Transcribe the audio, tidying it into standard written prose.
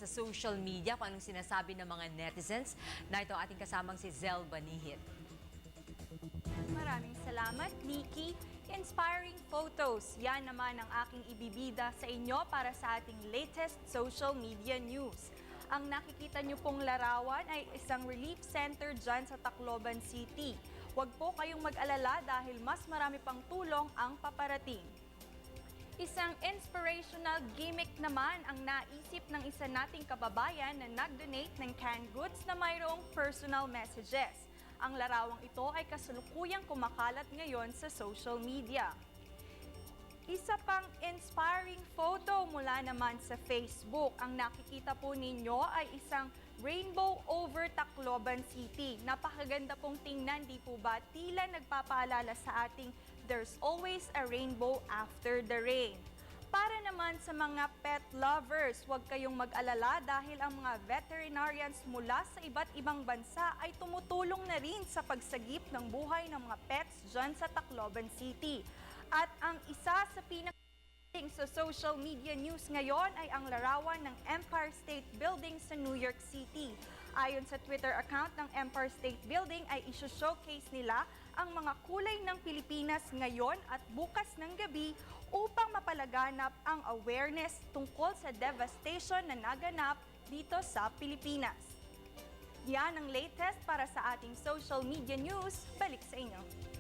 sa social media kung anong sinasabi ng mga netizens. Na ito ating kasamang si Zel Banihit. Maraming salamat, Nikki. Inspiring photos. Yan naman ang aking ibibida sa inyo para sa ating latest social media news. Ang nakikita niyo pong larawan ay isang relief center dyan sa Tacloban City. Huwag po kayong mag-alala dahil mas marami pang tulong ang paparating. Isang inspirational gimmick naman ang naisip ng isa nating kababayan na nag-donate ng canned goods na mayroong personal messages. Ang larawang ito ay kasalukuyang kumakalat ngayon sa social media. Isa pang inspiring photo mula naman sa Facebook. Ang nakikita po ninyo ay isang rainbow over Tacloban City. Napakaganda pong tingnan, di po ba? Tila nagpapaalala sa ating there's always a rainbow after the rain. Para naman sa mga pet lovers, huwag kayong mag-alala dahil ang mga veterinarians mula sa iba't ibang bansa ay tumutulong na rin sa pagsagip ng buhay ng mga pets dyan sa Tacloban City. At ang isa sa sa social media news ngayon ay ang larawan ng Empire State Building sa New York City. Ayon sa Twitter account ng Empire State Building ay iso-showcase nila ang mga kulay ng Pilipinas ngayon at bukas ng gabi upang mapalaganap ang awareness tungkol sa devastation na naganap dito sa Pilipinas. Yan ang latest para sa ating social media news. Balik sa inyo.